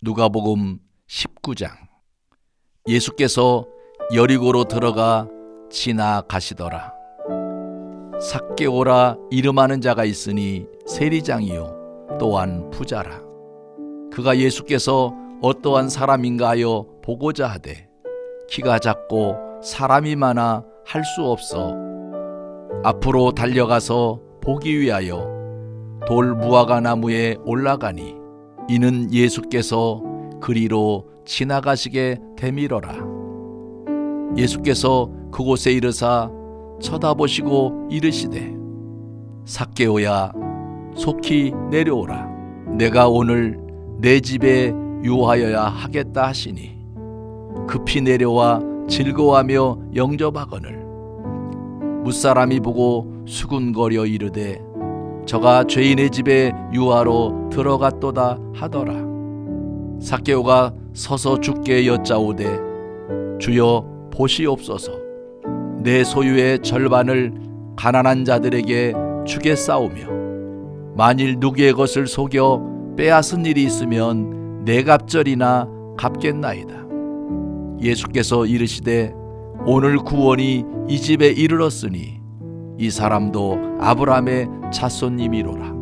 누가복음 19장. 예수께서 여리고로 들어가 지나가시더라. 삭개오라 이름하는 자가 있으니 세리장이요 또한 부자라. 그가 예수께서 어떠한 사람인가 하여 보고자 하되 키가 작고 사람이 많아 할 수 없어 앞으로 달려가서 보기 위하여 돌 무화과 나무에 올라가니 이는 예수께서 그리로 지나가시게 되밀어라. 예수께서 그곳에 이르사 쳐다보시고 이르시되 삭개오야 속히 내려오라. 내가 오늘 내 집에 유하여야 하겠다 하시니 급히 내려와 즐거워하며 영접하거늘 무사람이 보고 수군거려 이르되 저가 죄인의 집에 유하로 들어갔도다 하더라. 삭개오가 서서 주께 여짜오되 주여 보시옵소서. 내 소유의 절반을 가난한 자들에게 주겠사오며 만일 누구의 것을 속여 빼앗은 일이 있으면 네 갑절이나 갚겠나이다. 예수께서 이르시되 오늘 구원이 이 집에 이르렀으니 이 사람도 아브라함의 자손님이로라.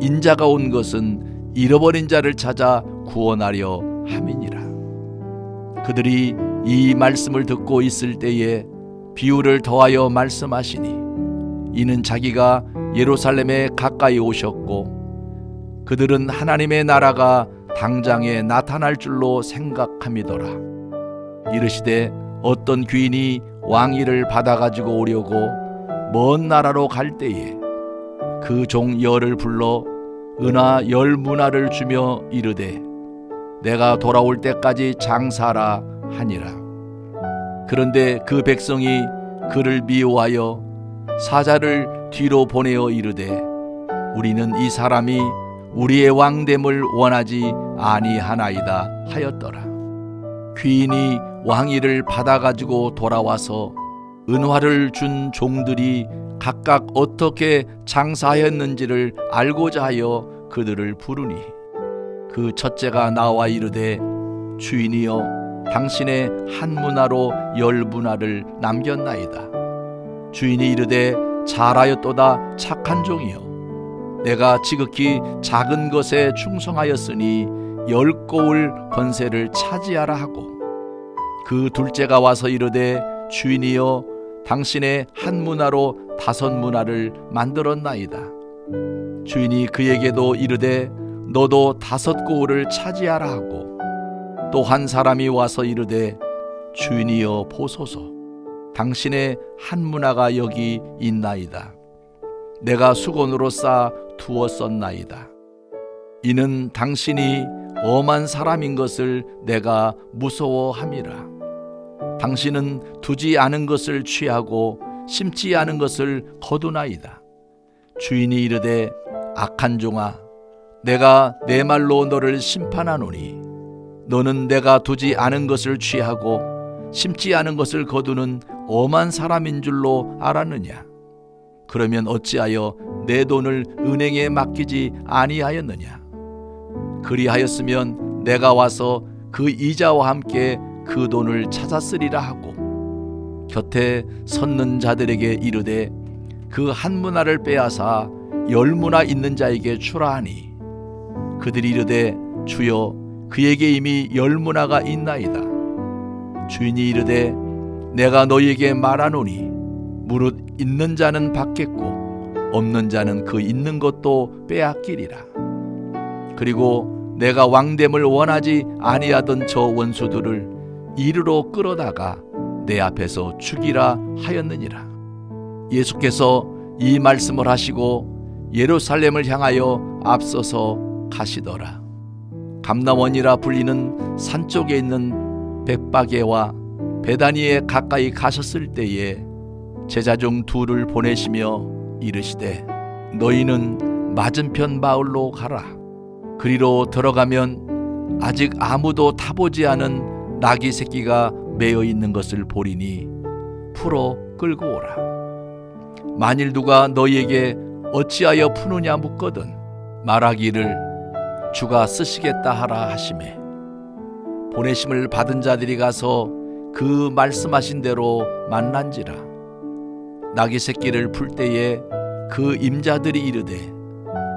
인자가 온 것은 잃어버린 자를 찾아 구원하려 함이니라. 그들이 이 말씀을 듣고 있을 때에 비유를 더하여 말씀하시니 이는 자기가 예루살렘에 가까이 오셨고 그들은 하나님의 나라가 당장에 나타날 줄로 생각함이더라. 이르시되 어떤 귀인이 왕위를 받아가지고 오려고 먼 나라로 갈 때에 그 종 열을 불러 은하 10문화를 주며 이르되 내가 돌아올 때까지 장사하라 하니라. 그런데 그 백성이 그를 미워하여 사자를 뒤로 보내어 이르되 우리는 이 사람이 우리의 왕됨을 원하지 아니하나이다 하였더라. 귀인이 왕위를 받아가지고 돌아와서 은화를 준 종들이 각각 어떻게 장사하였는지를 알고자 하여 그들을 부르니 그 첫째가 나와 이르되 주인이여 당신의 한 문화로 10문화를 남겼나이다. 주인이 이르되 잘하였도다 착한 종이여 내가 지극히 작은 것에 충성하였으니 10고을 권세를 차지하라 하고 그 둘째가 와서 이르되 주인이여 당신의 한 문화로 5문화를 만들었나이다. 주인이 그에게도 이르되 너도 5고을을 차지하라 하고 또 한 사람이 와서 이르되 주인이여 보소서 당신의 한 문화가 여기 있나이다. 내가 수건으로 싸 두었었나이다. 이는 당신이 엄한 사람인 것을 내가 무서워함이라. 당신은 두지 않은 것을 취하고 심지 않은 것을 거두나이다. 주인이 이르되 악한 종아 내가 내 말로 너를 심판하노니 너는 내가 두지 않은 것을 취하고 심지 않은 것을 거두는 엄한 사람인 줄로 알았느냐? 그러면 어찌하여 내 돈을 은행에 맡기지 아니하였느냐? 그리하였으면 내가 와서 그 이자와 함께 그 돈을 찾았으리라 하고 곁에 섰는 자들에게 이르되 그 한 문화를 빼앗아 10문화 있는 자에게 주라 하니 그들이 이르되 주여 그에게 이미 10문화가 있나이다. 주인이 이르되 내가 너희에게 말하노니 무릇 있는 자는 받겠고 없는 자는 그 있는 것도 빼앗기리라. 그리고 내가 왕됨을 원하지 아니하던 저 원수들을 이르러 끌어다가 내 앞에서 죽이라 하였느니라. 예수께서 이 말씀을 하시고 예루살렘을 향하여 앞서서 가시더라. 감람원이라 불리는 산 쪽에 있는 벳바게와 베다니에 가까이 가셨을 때에 제자 중 2를 보내시며 이르시되 너희는 맞은편 마을로 가라. 그리로 들어가면 아직 아무도 타보지 않은 나귀 새끼가 매여 있는 것을 보리니 풀어 끌고 오라. 만일 누가 너희에게 어찌하여 푸느냐 묻거든 말하기를 주가 쓰시겠다 하라 하시매 보내심을 받은 자들이 가서 그 말씀하신 대로 만난지라. 나귀 새끼를 풀 때에 그 임자들이 이르되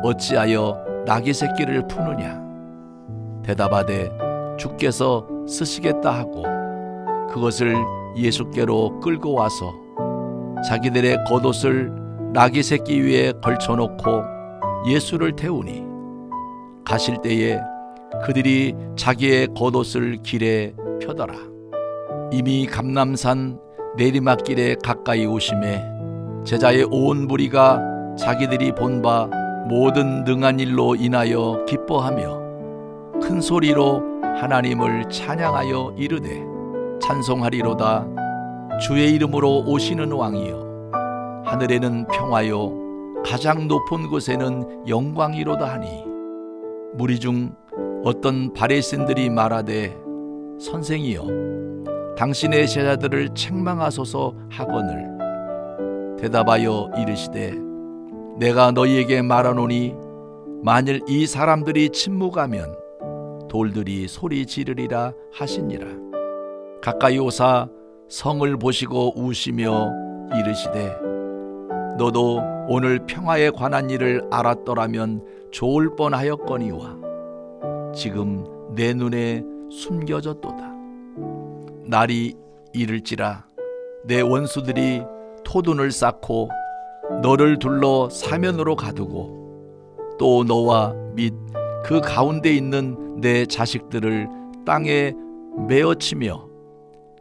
어찌하여 나귀 새끼를 푸느냐. 대답하되 주께서 쓰시겠다 하고 그것을 예수께로 끌고 와서 자기들의 겉옷을 나귀 새끼 위에 걸쳐놓고 예수를 태우니 가실 때에 그들이 자기의 겉옷을 길에 펴더라. 이미 감람산 내리막길에 가까이 오심에 제자의 온 무리가 자기들이 본 바 모든 능한 일로 인하여 기뻐하며 큰 소리로 하나님을 찬양하여 이르되 찬송하리로다. 주의 이름으로 오시는 왕이여 하늘에는 평화요 가장 높은 곳에는 영광이로다 하니 무리 중 어떤 바리새인들이 말하되 선생이여 당신의 제자들을 책망하소서 하거늘 대답하여 이르시되 내가 너희에게 말하노니 만일 이 사람들이 침묵하면 돌들이 소리 지르리라 하시니라. 가까이 오사 성을 보시고 우시며 이르시되 너도 오늘 평화에 관한 일을 알았더라면 좋을 뻔하였거니와 지금 내 눈에 숨겨졌도다. 날이 이를지라 내 원수들이 토둔을 쌓고 너를 둘러 사면으로 가두고 또 너와 및 그 가운데 있는 내 자식들을 땅에 메어치며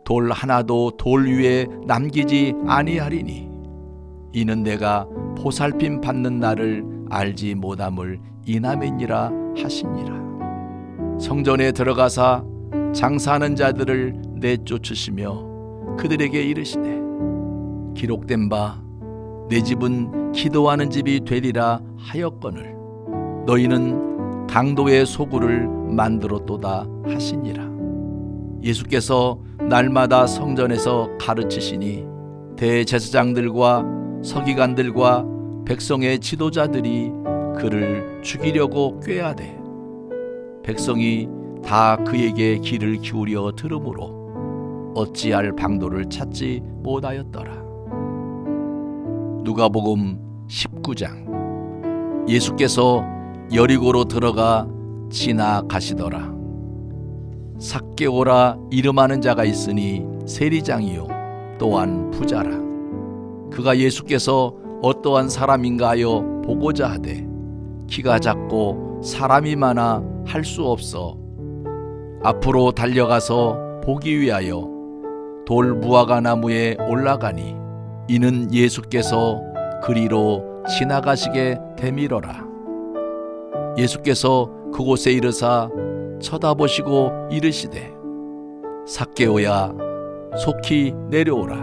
돌 하나도 돌 위에 남기지 아니하리니 이는 내가 보살핌 받는 날을 알지 못함을 인함이니라 하시니라. 성전에 들어가사 장사하는 자들을 내쫓으시며 그들에게 이르시되 기록된 바 내 집은 기도하는 집이 되리라 하였거늘 너희는 강도의 소굴을 만들었도다 하시니라. 예수께서 날마다 성전에서 가르치시니 대제사장들과 서기관들과 백성의 지도자들이 그를 죽이려고 꾀하되 백성이 다 그에게 귀를 기울여 들으므로 어찌할 방도를 찾지 못하였더라. 누가복음 19장. 예수께서 여리고로 들어가 지나가시더라. 삭개오라 이름하는 자가 있으니 세리장이요 또한 부자라. 그가 예수께서 어떠한 사람인가 하여 보고자 하되 키가 작고 사람이 많아 할 수 없어 앞으로 달려가서 보기 위하여 돌 무화과 나무에 올라가니 이는 예수께서 그리로 지나가시게 되밀어라. 예수께서 그곳에 이르사 쳐다보시고 이르시되 삭개오야 속히 내려오라.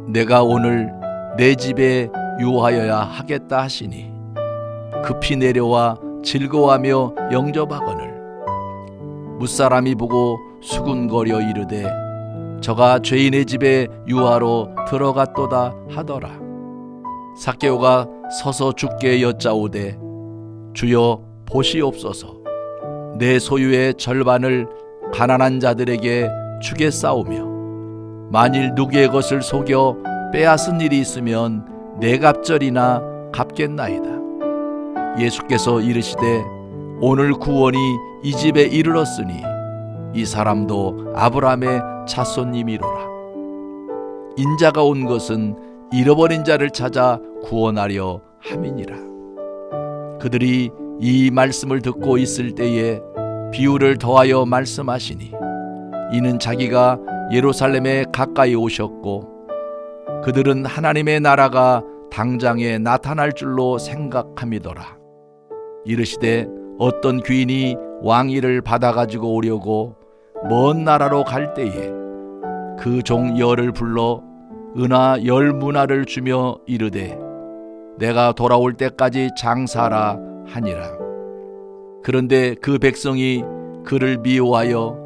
내가 오늘 내 집에 유하여야 하겠다 하시니 급히 내려와 즐거워하며 영접하거늘 무사람이 보고 수군거려 이르되 저가 죄인의 집에 유하로 들어갔도다 하더라. 삭개오가 서서 주께 여짜오되 주여 보시옵소서. 내 소유의 절반을 가난한 자들에게 주겠사오며 만일 누구의 것을 속여 빼앗은 일이 있으면 네 갑절이나 갚겠나이다. 예수께서 이르시되 오늘 구원이 이 집에 이르렀으니 이 사람도 아브라함의 자손님이로라. 인자가 온 것은 잃어버린 자를 찾아 구원하려 함이니라. 그들이 이 말씀을 듣고 있을 때에 비유를 더하여 말씀하시니 이는 자기가 예루살렘에 가까이 오셨고 그들은 하나님의 나라가 당장에 나타날 줄로 생각함이더라. 이르시되 어떤 귀인이 왕위를 받아가지고 오려고 먼 나라로 갈 때에 그 종 열을 불러 은하 10문화를 주며 이르되 내가 돌아올 때까지 장사하라 하니라. 그런데 그 백성이 그를 미워하여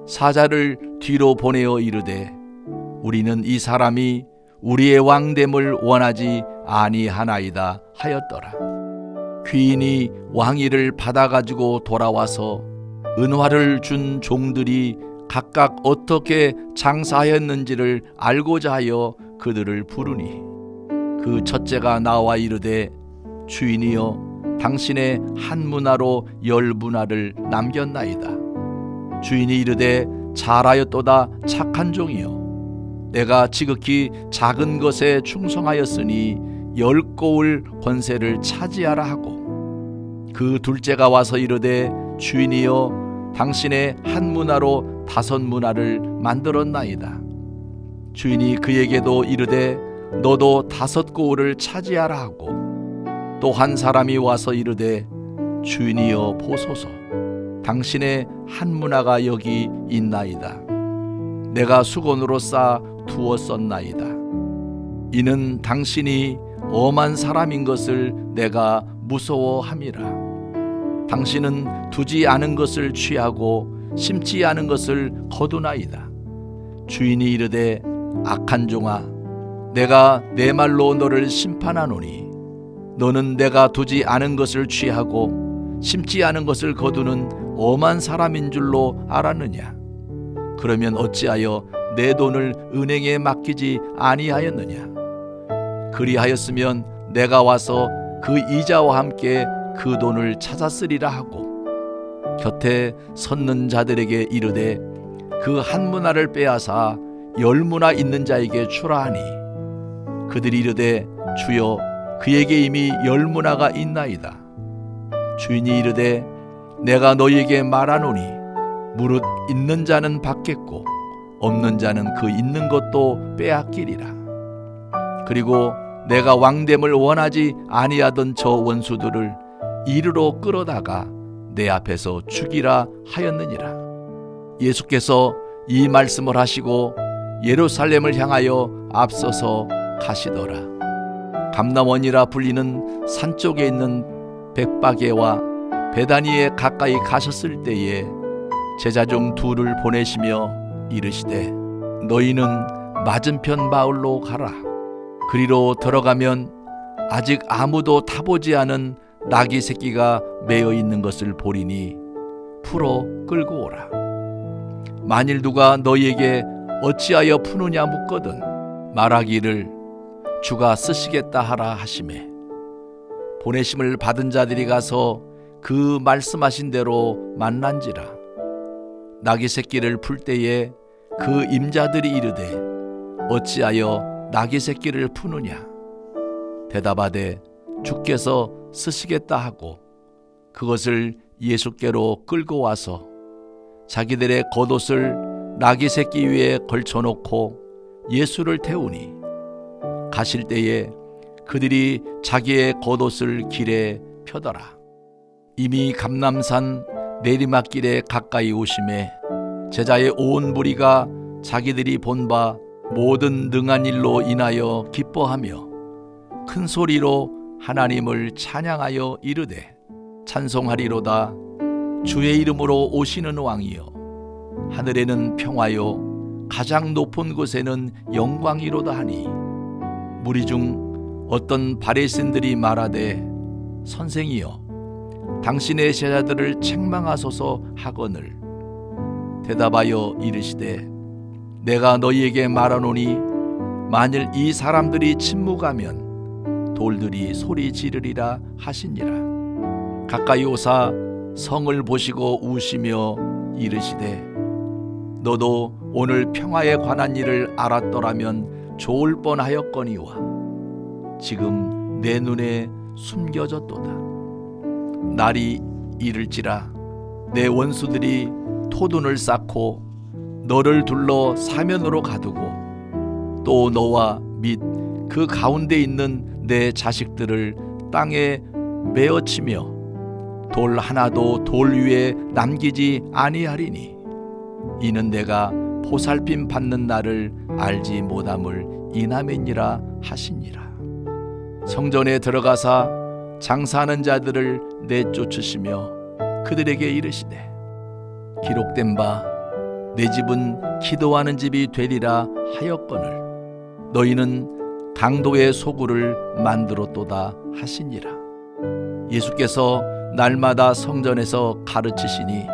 사자를 뒤로 보내어 이르되 우리는 이 사람이 우리의 왕됨을 원하지 아니하나이다 하였더라. 귀인이 왕위를 받아가지고 돌아와서 은화를 준 종들이 각각 어떻게 장사하였는지를 알고자 하여 그들을 부르니 그 첫째가 나와 이르되 주인이여 당신의 한 문화로 10문화를 남겼나이다. 주인이 이르되 잘하였도다 착한 종이여 내가 지극히 작은 것에 충성하였으니 10고을 권세를 차지하라 하고 그 둘째가 와서 이르되 주인이여 당신의 한 문화로 5문화를 만들었나이다. 주인이 그에게도 이르되 너도 5고을을 차지하라 하고 또 한 사람이 와서 이르되 주인이여 보소서 당신의 한 문화가 여기 있나이다. 내가 수건으로 싸 두었었나이다. 이는 당신이 엄한 사람인 것을 내가 무서워함이라. 당신은 두지 않은 것을 취하고 심지 않은 것을 거두나이다. 주인이 이르되 악한 종아 내가 내 말로 너를 심판하노니 너는 내가 두지 않은 것을 취하고 심지 않은 것을 거두는 엄한 사람인 줄로 알았느냐? 그러면 어찌하여 내 돈을 은행에 맡기지 아니하였느냐? 그리하였으면 내가 와서 그 이자와 함께 그 돈을 찾았으리라 하고 곁에 섰는 자들에게 이르되 그 한 문화를 빼앗아 10문화 있는 자에게 주라 하니 그들이 이르되 주여 그에게 이미 10문화가 있나이다. 주인이 이르되 내가 너희에게 말하노니 무릇 있는 자는 받겠고 없는 자는 그 있는 것도 빼앗기리라. 그리고 내가 왕됨을 원하지 아니하던 저 원수들을 이르러 끌어다가 내 앞에서 죽이라 하였느니라. 예수께서 이 말씀을 하시고 예루살렘을 향하여 앞서서 가시더라. 감람원이라 불리는 산 쪽에 있는 벳바게와 베다니에 가까이 가셨을 때에 제자 중 2를 보내시며 이르시되 너희는 맞은편 마을로 가라. 그리로 들어가면 아직 아무도 타보지 않은 나귀 새끼가 매어 있는 것을 보리니 풀어 끌고 오라. 만일 누가 너희에게 어찌하여 푸느냐 묻거든 말하기를 주가 쓰시겠다 하라 하시매 보내심을 받은 자들이 가서 그 말씀하신 대로 만난지라. 나귀 새끼를 풀 때에 그 임자들이 이르되 어찌하여 나귀 새끼를 푸느냐? 대답하되 주께서 쓰시겠다 하고 그것을 예수께로 끌고 와서 자기들의 겉옷을 나귀 새끼 위에 걸쳐놓고 예수를 태우니 가실 때에 그들이 자기의 겉옷을 길에 펴더라. 이미 감람산 내리막길에 가까이 오심에 제자의 온 무리가 자기들이 본 바 모든 능한 일로 인하여 기뻐하며 큰 소리로 하나님을 찬양하여 이르되 찬송하리로다. 주의 이름으로 오시는 왕이여 하늘에는 평화요 가장 높은 곳에는 영광이로다 하니 무리 중 어떤 바리새인들이 말하되 선생이여 당신의 제자들을 책망하소서 하거늘 대답하여 이르시되 내가 너희에게 말하노니 만일 이 사람들이 침묵하면 돌들이 소리 지르리라 하시니라. 가까이 오사 성을 보시고 우시며 이르시되 너도 오늘 평화에 관한 일을 알았더라면 좋을 뻔하였거니와 지금 내 눈에 숨겨졌도다. 날이 이를지라 내 원수들이 토둔을 쌓고 너를 둘러 사면으로 가두고 또 너와 및 그 가운데 있는 내 자식들을 땅에 메어치며 돌 하나도 돌 위에 남기지 아니하리니 이는 내가 보살핌 받는 날을 알지 못함을 인하매니라 하시니라. 성전에 들어가사 장사하는 자들을 내쫓으시며 그들에게 이르시되 기록된 바 내 집은 기도하는 집이 되리라 하였거늘 너희는 강도의 소굴을 만들었도다 하시니라. 예수께서 날마다 성전에서 가르치시니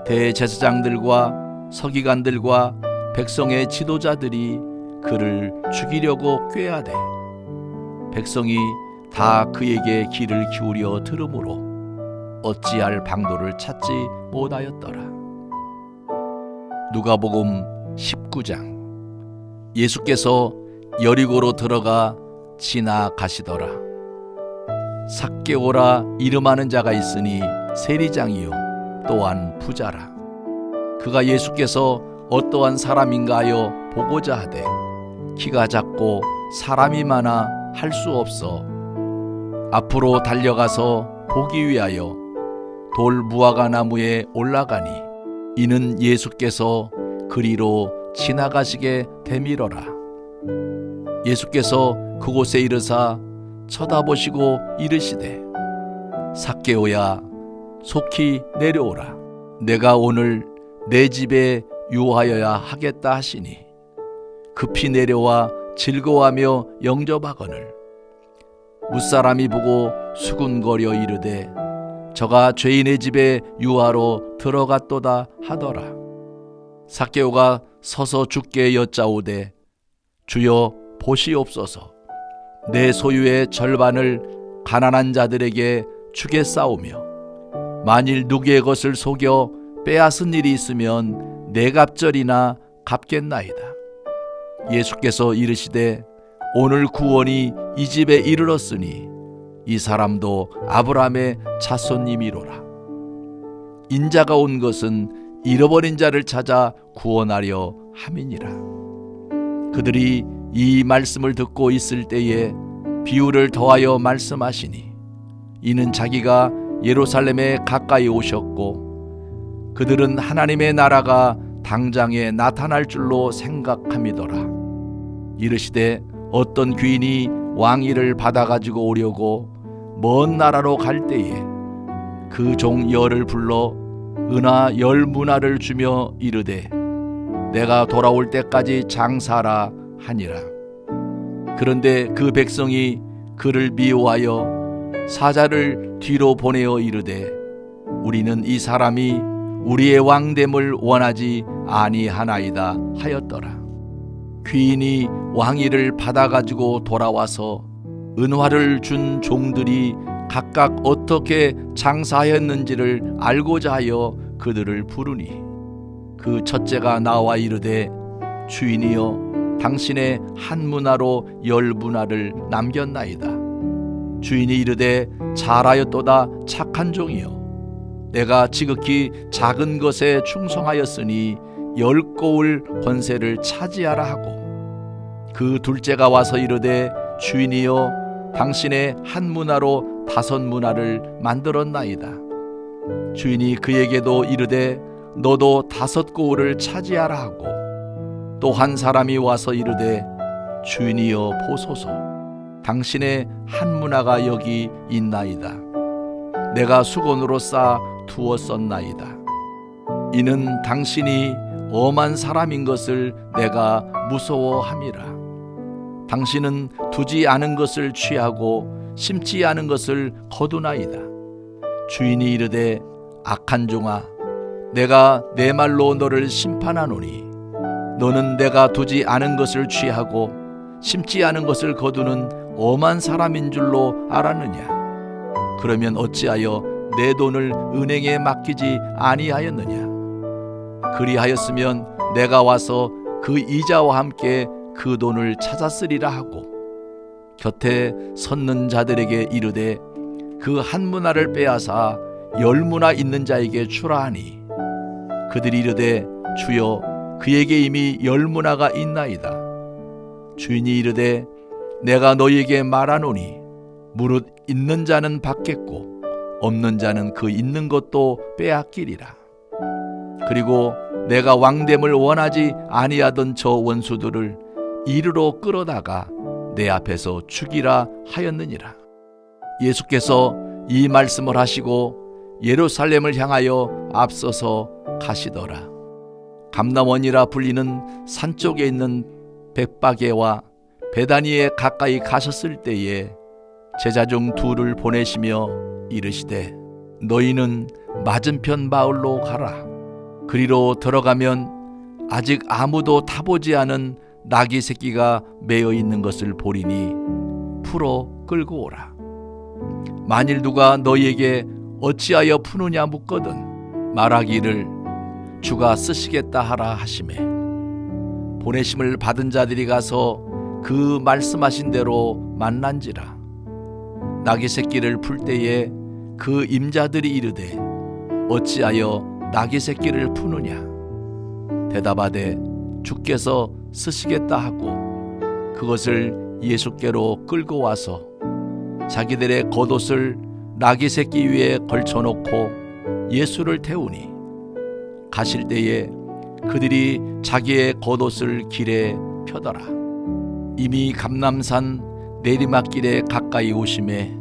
대제사장들과 서기관들과 백성의 지도자들이 그를 죽이려고 꾀하되 백성이 다 그에게 귀를 기울여 들으므로 어찌할 방도를 찾지 못하였더라. 누가복음 19장. 예수께서 여리고로 들어가 지나가시더라. 삭개오라 이름하는 자가 있으니 세리장이요 또한 부자라. 그가 예수께서 어떠한 사람인가 하여 보고자 하되 키가 작고 사람이 많아 할 수 없어 앞으로 달려가서 보기 위하여 돌 무화과 나무에 올라가니 이는 예수께서 그리로 지나가시게 되밀어라. 예수께서 그곳에 이르사 쳐다보시고 이르시되 삭개오야 속히 내려오라. 내가 오늘 내 집에 유하여야 하겠다 하시니 급히 내려와 즐거워하며 영접하거늘 무사람이 보고 수군거려 이르되 저가 죄인의 집에 유하로 들어갔도다 하더라. 삭개오가 서서 주께 여짜오되 주여 보시옵소서. 내 소유의 절반을 가난한 자들에게 주겠사오며 만일 누구의 것을 속여 빼앗은 일이 있으면 네 갑절이나 갚겠나이다. 예수께서 이르시되 오늘 구원이 이 집에 이르렀으니 이 사람도 아브라함의 자손님이로라. 인자가 온 것은 잃어버린 자를 찾아 구원하려 함이니라. 그들이 이 말씀을 듣고 있을 때에 비유를 더하여 말씀하시니 이는 자기가 예루살렘에 가까이 오셨고 그들은 하나님의 나라가 당장에 나타날 줄로 생각함이더라. 이르시되 어떤 귀인이 왕위를 받아가지고 오려고 먼 나라로 갈 때에 그 종 열을 불러 은하 10문화를 주며 이르되 내가 돌아올 때까지 장사하라 하니라. 그런데 그 백성이 그를 미워하여 사자를 뒤로 보내어 이르되 우리는 이 사람이 우리의 왕됨을 원하지 아니하나이다 하였더라. 귀인이 왕위를 받아가지고 돌아와서 은화를 준 종들이 각각 어떻게 장사하였는지를 알고자 하여 그들을 부르니 그 첫째가 나와 이르되 주인이여 당신의 한 문화로 10문화를 남겼나이다. 주인이 이르되 잘하였도다 착한 종이여 내가 지극히 작은 것에 충성하였으니 10고울 권세를 차지하라 하고 그 둘째가 와서 이르되 주인이여 당신의 한 문화로 5문화를 만들었나이다. 주인이 그에게도 이르되 너도 5고울을 차지하라 하고 또 한 사람이 와서 이르되 주인이여 보소서 당신의 한 문화가 여기 있나이다. 내가 수건으로 싸 두었었나이다. 이는 당신이 엄한 사람인 것을 내가 무서워함이라. 당신은 두지 않은 것을 취하고 심지 않은 것을 거두나이다. 주인이 이르되 악한 종아 내가 내 말로 너를 심판하노니 너는 내가 두지 않은 것을 취하고 심지 않은 것을 거두는 엄한 사람인 줄로 알았느냐? 그러면 어찌하여 내 돈을 은행에 맡기지 아니하였느냐? 그리하였으면 내가 와서 그 이자와 함께 그 돈을 찾았으리라 하고 곁에 섰는 자들에게 이르되 그 한 문화를 빼앗아 10문화 있는 자에게 주라 하니 그들이 이르되 주여 그에게 이미 10문화가 있나이다. 주인이 이르되 내가 너희에게 말하노니 무릇 있는 자는 받겠고 없는 자는 그 있는 것도 빼앗기리라. 그리고 내가 왕됨을 원하지 아니하던 저 원수들을 이르러 끌어다가 내 앞에서 죽이라 하였느니라. 예수께서 이 말씀을 하시고 예루살렘을 향하여 앞서서 가시더라. 감람원이라 불리는 산 쪽에 있는 벳바게와 베다니에 가까이 가셨을 때에 제자 중 둘을 보내시며 이르시되 너희는 맞은편 마을로 가라. 그리로 들어가면 아직 아무도 타보지 않은 나귀 새끼가 매어 있는 것을 보리니 풀어 끌고 오라. 만일 누가 너희에게 어찌하여 푸느냐 묻거든 말하기를 주가 쓰시겠다 하라 하시매 보내심을 받은 자들이 가서 그 말씀하신 대로 만난지라. 나귀 새끼를 풀 때에 그 임자들이 이르되 어찌하여 나귀 새끼를 푸느냐 대답하되 주께서 쓰시겠다 하고 그것을 예수께로 끌고 와서 자기들의 겉옷을 나귀 새끼 위에 걸쳐놓고 예수를 태우니 가실 때에 그들이 자기의 겉옷을 길에 펴더라. 이미 감람산 내리막길에 가까이 오심에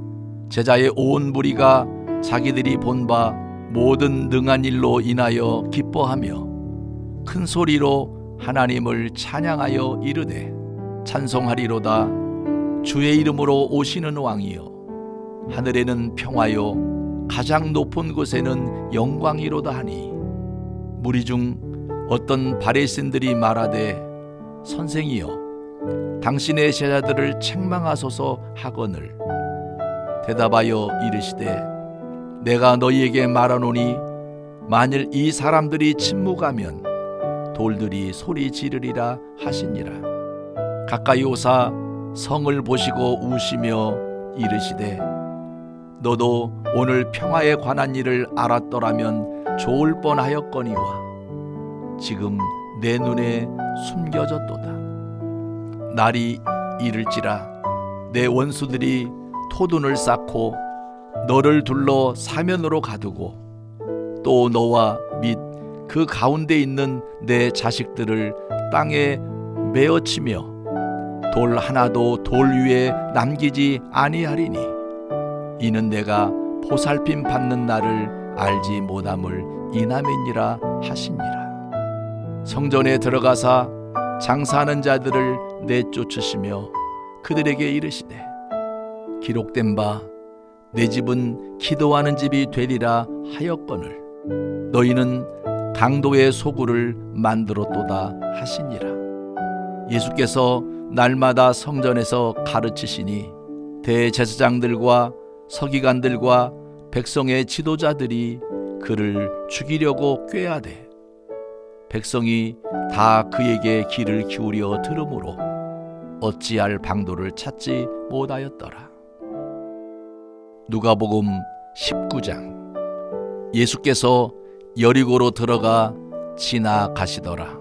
제자의 온 무리가 자기들이 본 바 모든 능한 일로 인하여 기뻐하며 큰 소리로 하나님을 찬양하여 이르되 찬송하리로다. 주의 이름으로 오시는 왕이여 하늘에는 평화요 가장 높은 곳에는 영광이로다 하니 무리 중 어떤 바리새인들이 말하되 선생이여 당신의 제자들을 책망하소서 하거늘 대답하여 이르시되 내가 너희에게 말하노니 만일 이 사람들이 침묵하면 돌들이 소리 지르리라 하시니라. 가까이 오사 성을 보시고 우시며 이르시되 너도 오늘 평화에 관한 일을 알았더라면 좋을 뻔하였거니와 지금 내 눈에 숨겨졌도다. 날이 이를지라 내 원수들이 토둔을 쌓고 너를 둘러 사면으로 가두고 또 너와 및 그 가운데 있는 내 자식들을 땅에 메어치며 돌 하나도 돌 위에 남기지 아니하리니 이는 내가 보살핌 받는 날을 알지 못함을 인함이니라 하시니라. 성전에 들어가사 장사하는 자들을 내쫓으시며 그들에게 이르시되 기록된 바 내 집은 기도하는 집이 되리라 하였거늘 너희는 강도의 소굴을 만들었도다 하시니라. 예수께서 날마다 성전에서 가르치시니 대제사장들과 서기관들과 백성의 지도자들이 그를 죽이려고 꾀하되 백성이 다 그에게 귀를 기울여 들으므로 어찌할 방도를 찾지 못하였더라. 누가복음 19장. 예수께서 여리고로 들어가 지나가시더라.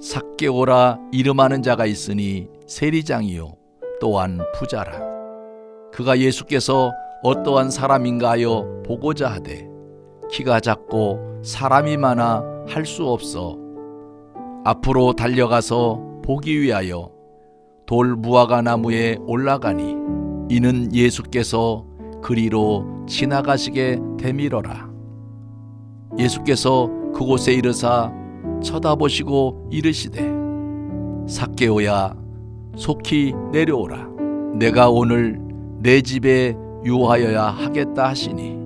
삭개오라 이름하는 자가 있으니 세리장이요 또한 부자라. 그가 예수께서 어떠한 사람인가 하여 보고자 하되 키가 작고 사람이 많아 할 수 없어 앞으로 달려가서 보기 위하여 돌 무화과 나무에 올라가니 이는 예수께서 그리로 지나가시게 되밀어라. 예수께서 그곳에 이르사 쳐다보시고 이르시되 삭개오야 속히 내려오라. 내가 오늘 내 집에 유하여야 하겠다 하시니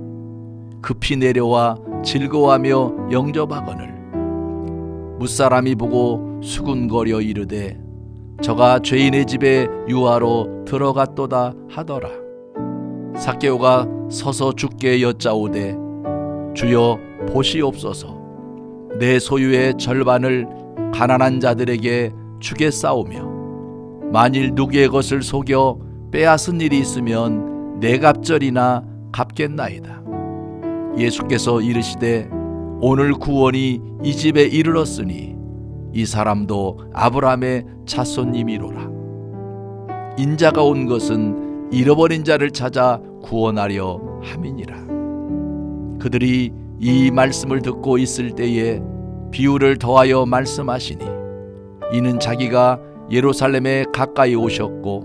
급히 내려와 즐거워하며 영접하거늘 무사람이 보고 수군거려 이르되 저가 죄인의 집에 유하러 들어갔도다 하더라. 삭개오가 서서 주께 여짜오되 주여 보시옵소서. 내 소유의 절반을 가난한 자들에게 주겠사오며 만일 누구의 것을 속여 빼앗은 일이 있으면 네 갑절이나 갚겠나이다. 예수께서 이르시되 오늘 구원이 이 집에 이르렀으니 이 사람도 아브라함의 자손님이로라. 인자가 온 것은 잃어버린 자를 찾아 구원하려 함이니라. 그들이 이 말씀을 듣고 있을 때에 비유를 더하여 말씀하시니 이는 자기가 예루살렘에 가까이 오셨고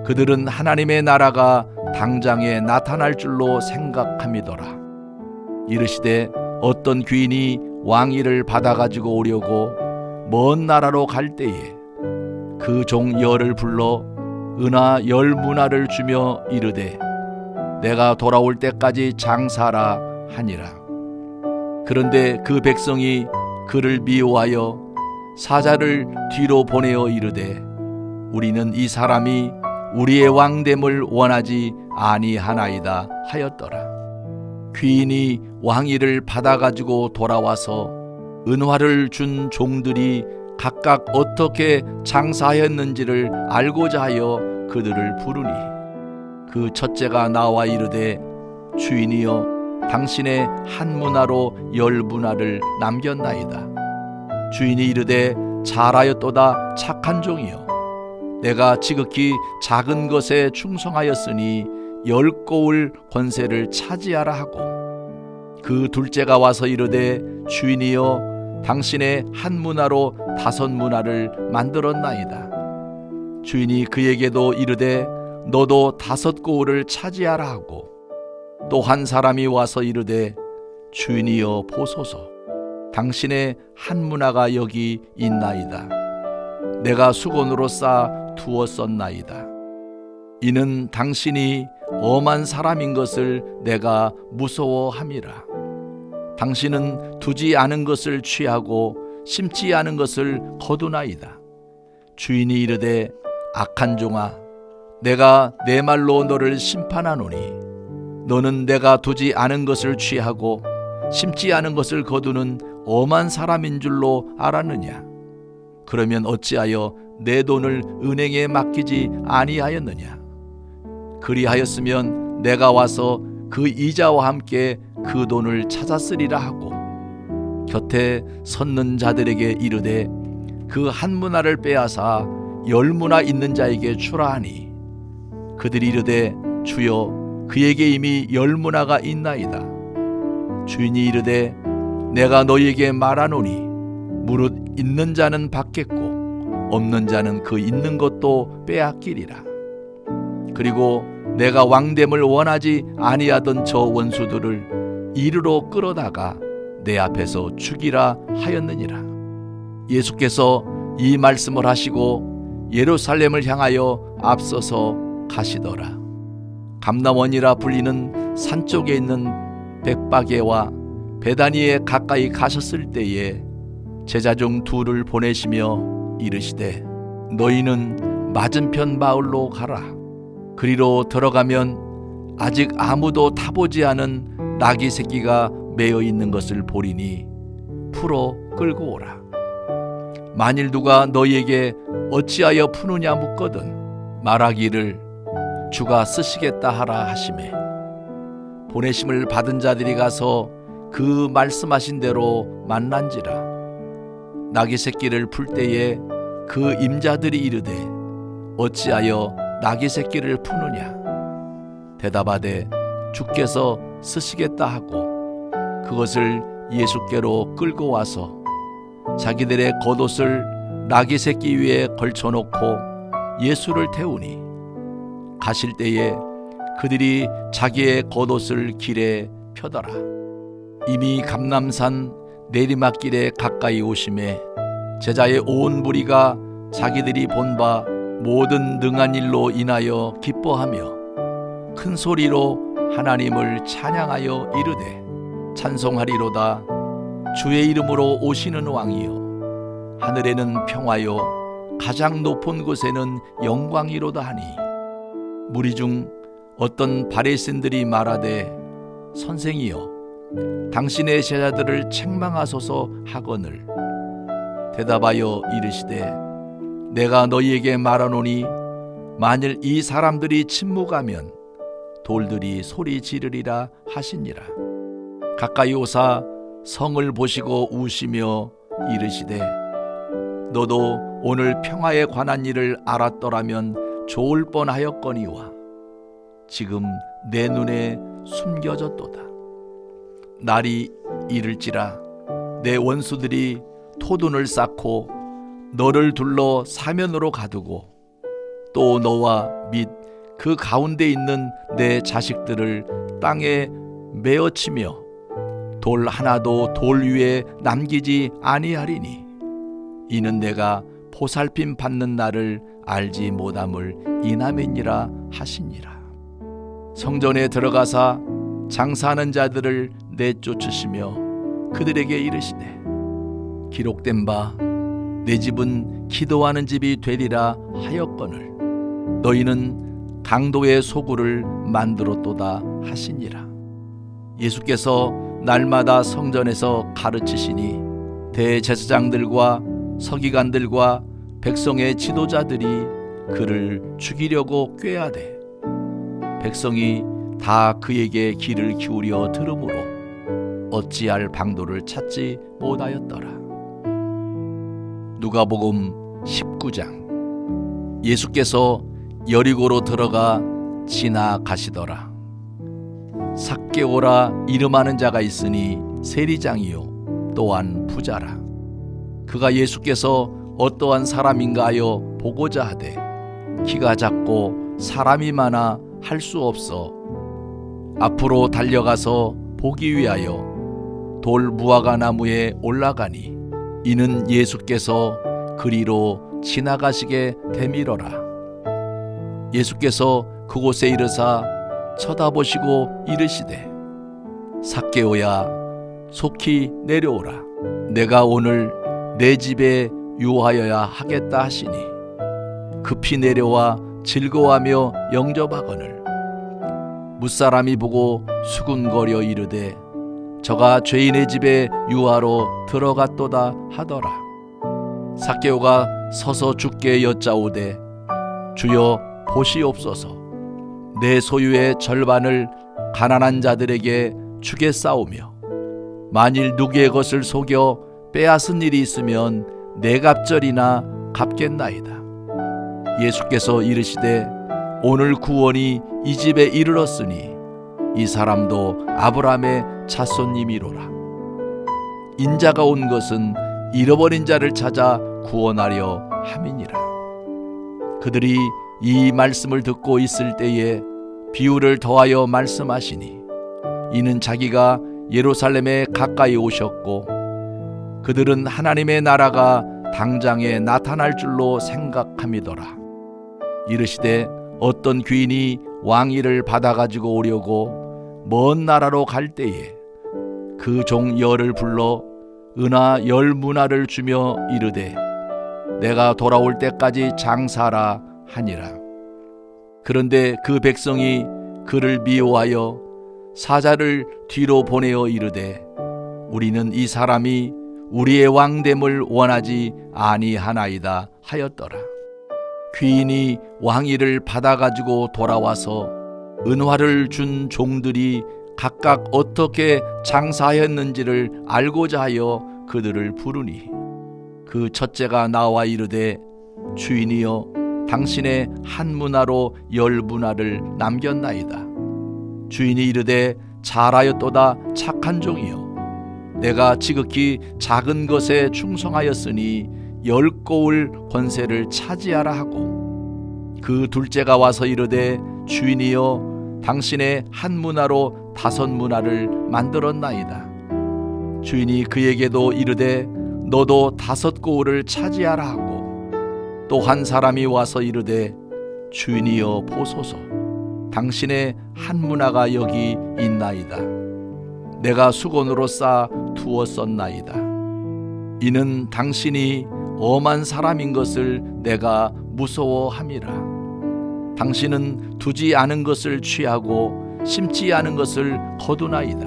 그들은 하나님의 나라가 당장에 나타날 줄로 생각함이더라. 이르시되 어떤 귀인이 왕위를 받아가지고 오려고 먼 나라로 갈 때에 그 종 열을 불러 은하 10문화를 주며 이르되 내가 돌아올 때까지 장사하라 하니라. 그런데 그 백성이 그를 미워하여 사자를 뒤로 보내어 이르되 우리는 이 사람이 우리의 왕됨을 원하지 아니하나이다 하였더라. 귀인이 왕위를 받아가지고 돌아와서 은화를 준 종들이 각각 어떻게 장사하였는지를 알고자 하여 그들을 부르니 그 첫째가 나와 이르되 주인이여 당신의 한 문화로 10문화를 남겼나이다. 주인이 이르되 잘하였도다 착한 종이여 내가 지극히 작은 것에 충성하였으니 10고을 권세를 차지하라 하고 그 둘째가 와서 이르되 주인이여 당신의 한 문화로 5문화를 만들었나이다. 주인이 그에게도 이르되 너도 5고을을 차지하라 하고 또 한 사람이 와서 이르되 주인이여 보소서 당신의 한 문화가 여기 있나이다. 내가 수건으로 싸 두었었나이다. 이는 당신이 엄한 사람인 것을 내가 무서워함이라. 당신은 두지 않은 것을 취하고 심지 않은 것을 거두나이다. 주인이 이르되 악한 종아 내가 내 말로 너를 심판하노니 너는 내가 두지 않은 것을 취하고 심지 않은 것을 거두는 엄한 사람인 줄로 알았느냐? 그러면 어찌하여 내 돈을 은행에 맡기지 아니하였느냐? 그리하였으면 내가 와서 그 이자와 함께 그 돈을 찾았으리라 하고 곁에 섰는 자들에게 이르되 그 한 문화를 빼앗아 10문화 있는 자에게 주라 하니 그들이 이르되 주여 그에게 이미 10문화가 있나이다. 주인이 이르되 내가 너희에게 말하노니 무릇 있는 자는 받겠고 없는 자는 그 있는 것도 빼앗기리라. 그리고 내가 왕됨을 원하지 아니하던 저 원수들을 이르러 끌어다가 내 앞에서 죽이라 하였느니라. 예수께서 이 말씀을 하시고 예루살렘을 향하여 앞서서 가시더라. 감람원이라 불리는 산 쪽에 있는 벳바게와 베다니에 가까이 가셨을 때에 제자 중 2를 보내시며 이르시되 너희는 맞은편 마을로 가라. 그리로 들어가면 아직 아무도 타보지 않은 나귀 새끼가 매어 있는 것을 보리니 풀어 끌고 오라. 만일 누가 너희에게 어찌하여 푸느냐 묻거든 말하기를 주가 쓰시겠다 하라 하시매 보내심을 받은 자들이 가서 그 말씀하신 대로 만난지라. 나귀 새끼를 풀 때에 그 임자들이 이르되 어찌하여 나귀 새끼를 푸느냐? 대답하되 주께서 쓰시겠다 하고 그것을 예수께로 끌고 와서 자기들의 겉옷을 나귀 새끼 위에 걸쳐놓고 예수를 태우니 가실 때에 그들이 자기의 겉옷을 길에 펴더라. 이미 감람산 내리막길에 가까이 오심에 제자의 온 무리가 자기들이 본 바 모든 능한 일로 인하여 기뻐하며 큰 소리로 하나님을 찬양하여 이르되 찬송하리로다. 주의 이름으로 오시는 왕이여 하늘에는 평화요 가장 높은 곳에는 영광이로다 하니 무리 중 어떤 바리새인들이 말하되 선생이여 당신의 제자들을 책망하소서 하거늘 대답하여 이르시되 내가 너희에게 말하노니 만일 이 사람들이 침묵하면 돌들이 소리 지르리라 하시니라. 가까이 오사 성을 보시고 우시며 이르시되 너도 오늘 평화에 관한 일을 알았더라면 좋을 뻔하였거니와 지금 내 눈에 숨겨졌도다. 날이 이를지라 내 원수들이 토둔을 쌓고 너를 둘러 사면으로 가두고 또 너와 및 그 가운데 있는 내 자식들을 땅에 메어치며 돌 하나도 돌 위에 남기지 아니하리니 이는 내가 보살핌 받는 날을 알지 못함을 인함이니라 하시니라. 성전에 들어가사 장사하는 자들을 내쫓으시며 그들에게 이르시되 기록된 바 내 집은 기도하는 집이 되리라 하였거늘 너희는 강도의 소굴을 만들었도다 하시니라. 예수께서 날마다 성전에서 가르치시니 대제사장들과 서기관들과 백성의 지도자들이 그를 죽이려고 꾀하되 백성이 다 그에게 귀를 기울여 들으므로 어찌할 방도를 찾지 못하였더라. 누가복음 19장. 예수께서 여리고로 들어가 지나가시더라. 삭개오라 이름하는 자가 있으니 세리장이요 또한 부자라. 그가 예수께서 어떠한 사람인가 하여 보고자 하되 키가 작고 사람이 많아 할 수 없어 앞으로 달려가서 보기 위하여 돌 무화과 나무에 올라가니 이는 예수께서 그리로 지나가시게 되밀어라. 예수께서 그곳에 이르사 쳐다보시고 이르시되 삭개오야 속히 내려오라. 내가 오늘 내 집에 유하여야 하겠다 하시니 급히 내려와 즐거워하며 영접하거늘 무사람이 보고 수군거려 이르되 저가 죄인의 집에 유하로 들어갔도다 하더라. 삭개오가 서서 주께 여짜오되 주여 보시옵소서. 내 소유의 절반을 가난한 자들에게 주겠사오며 만일 누구의 것을 속여 빼앗은 일이 있으면 네 갑절이나 갚겠나이다. 예수께서 이르시되 오늘 구원이 이 집에 이르렀으니 이 사람도 아브라함의 자손님이로라. 인자가 온 것은 잃어버린 자를 찾아 구원하려 함이니라. 그들이 이 말씀을 듣고 있을 때에 비유를 더하여 말씀하시니 이는 자기가 예루살렘에 가까이 오셨고 그들은 하나님의 나라가 당장에 나타날 줄로 생각함이더라. 이르시되 어떤 귀인이 왕위를 받아가지고 오려고 먼 나라로 갈 때에 그 종 열을 불러 은하 10문화를 주며 이르되 내가 돌아올 때까지 장사하라 하니라. 그런데 그 백성이 그를 미워하여 사자를 뒤로 보내어 이르되 우리는 이 사람이 우리의 왕됨을 원하지 아니하나이다 하였더라. 귀인이 왕위를 받아가지고 돌아와서 은화를 준 종들이 각각 어떻게 장사하였는지를 알고자 하여 그들을 부르니 그 첫째가 나와 이르되 주인이여 당신의 한 문화로 10문화를 남겼나이다. 주인이 이르되 잘하였도다 착한 종이여 내가 지극히 작은 것에 충성하였으니 10고울 권세를 차지하라 하고 그 둘째가 와서 이르되 주인이여 당신의 한 문화로 5문화를 만들었나이다. 주인이 그에게도 이르되 너도 5고울을 차지하라 하고 또 한 사람이 와서 이르되 주인이여 보소서 당신의 한 문화가 여기 있나이다. 내가 수건으로 싸 두었었나이다. 이는 당신이 엄한 사람인 것을 내가 무서워함이라. 당신은 두지 않은 것을 취하고 심지 않은 것을 거두나이다.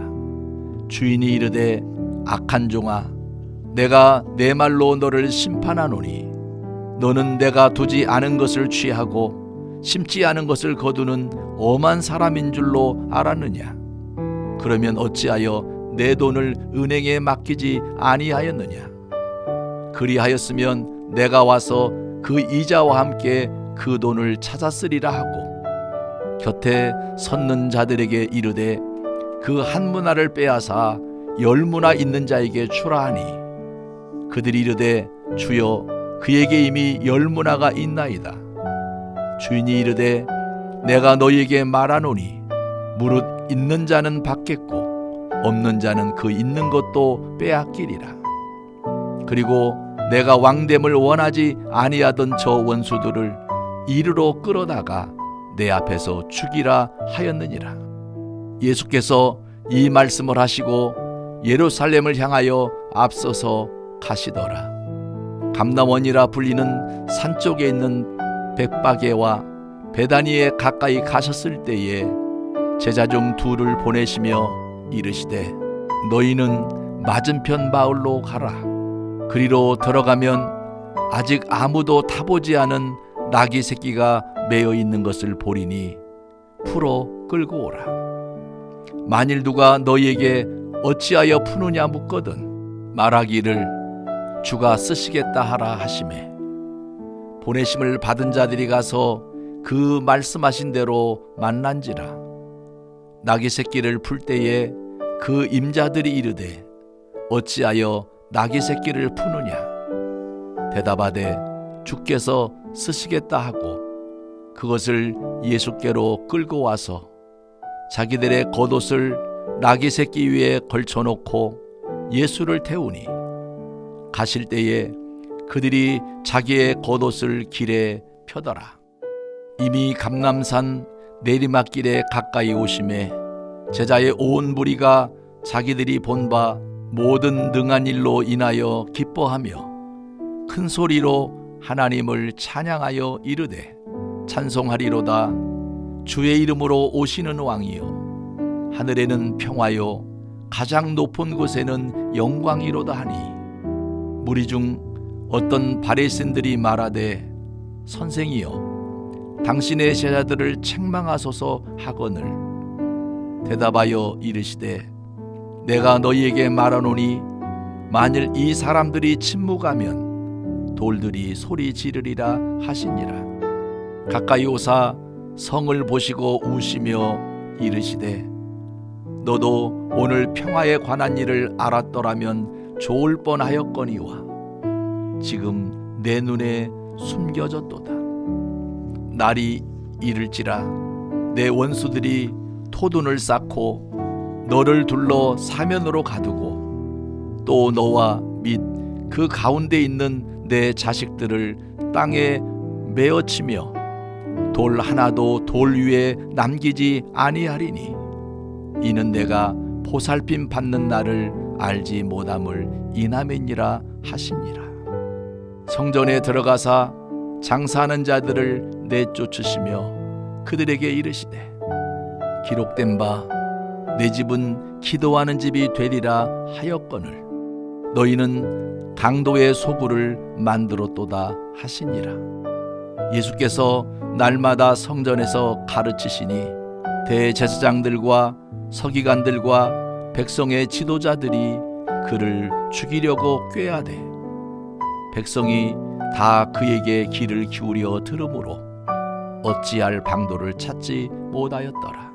주인이 이르되 악한 종아 내가 내 말로 너를 심판하노니 너는 내가 두지 않은 것을 취하고 심지 않은 것을 거두는 엄한 사람인 줄로 알았느냐? 그러면 어찌하여 내 돈을 은행에 맡기지 아니하였느냐? 그리하였으면 내가 와서 그 이자와 함께 그 돈을 찾았으리라 하고 곁에 섰는 자들에게 이르되 그 한 문화를 빼앗아 10문화 있는 자에게 주라 하니 그들이 이르되 주여 그에게 이미 10문화가 있나이다. 주인이 이르되 내가 너희에게 말하노니 무릇 있는 자는 받겠고 없는 자는 그 있는 것도 빼앗기리라. 그리고 내가 왕됨을 원하지 아니하던 저 원수들을 이르러 끌어다가 내 앞에서 죽이라 하였느니라. 예수께서 이 말씀을 하시고 예루살렘을 향하여 앞서서 가시더라. 감람원이라 불리는 산 쪽에 있는 벳바게와 베다니에 가까이 가셨을 때에 제자 중 둘을 보내시며 이르시되 너희는 맞은편 마을로 가라. 그리로 들어가면 아직 아무도 타보지 않은 나귀 새끼가 매어 있는 것을 보리니 풀어 끌고 오라. 만일 누가 너희에게 어찌하여 푸느냐 묻거든 말하기를 주가 쓰시겠다 하라 하시매 보내심을 받은 자들이 가서 그 말씀하신 대로 만난지라. 나귀 새끼를 풀 때에 그 임자들이 이르되 어찌하여 나귀 새끼를 푸느냐 대답하되 주께서 쓰시겠다 하고 그것을 예수께로 끌고 와서 자기들의 겉옷을 나귀 새끼 위에 걸쳐놓고 예수를 태우니 가실 때에 그들이 자기의 겉옷을 길에 펴더라. 이미 감람산 내리막길에 가까이 오심에 제자의 온 무리가 자기들이 본 바 모든 능한 일로 인하여 기뻐하며 큰 소리로 하나님을 찬양하여 이르되 찬송하리로다. 주의 이름으로 오시는 왕이요 하늘에는 평화요 가장 높은 곳에는 영광이로다 하니 무리 중 어떤 바리새인들이 말하되 선생이여 당신의 제자들을 책망하소서 하거늘 대답하여 이르시되 내가 너희에게 말하노니 만일 이 사람들이 침묵하면 돌들이 소리 지르리라 하시니라. 가까이 오사 성을 보시고 우시며 이르시되 너도 오늘 평화에 관한 일을 알았더라면 좋을 뻔하였거니와 지금 내 눈에 숨겨졌도다. 날이 이를지라 내 원수들이 토둔을 쌓고 너를 둘러 사면으로 가두고 또 너와 및 그 가운데 있는 내 자식들을 땅에 메어치며 돌 하나도 돌 위에 남기지 아니하리니 이는 내가 보살핌 받는 날을 알지 못함을 인함이니라 하시니라. 성전에 들어가사 장사하는 자들을 내쫓으시며 그들에게 이르시되 기록된 바 내 집은 기도하는 집이 되리라 하였거늘 너희는 강도의 소굴을 만들었도다 하시니라. 예수께서 날마다 성전에서 가르치시니 대제사장들과 서기관들과 백성의 지도자들이 그를 죽이려고 꾀하되 백성이 다 그에게 귀를 기울여 들으므로 어찌할 방도를 찾지 못하였더라.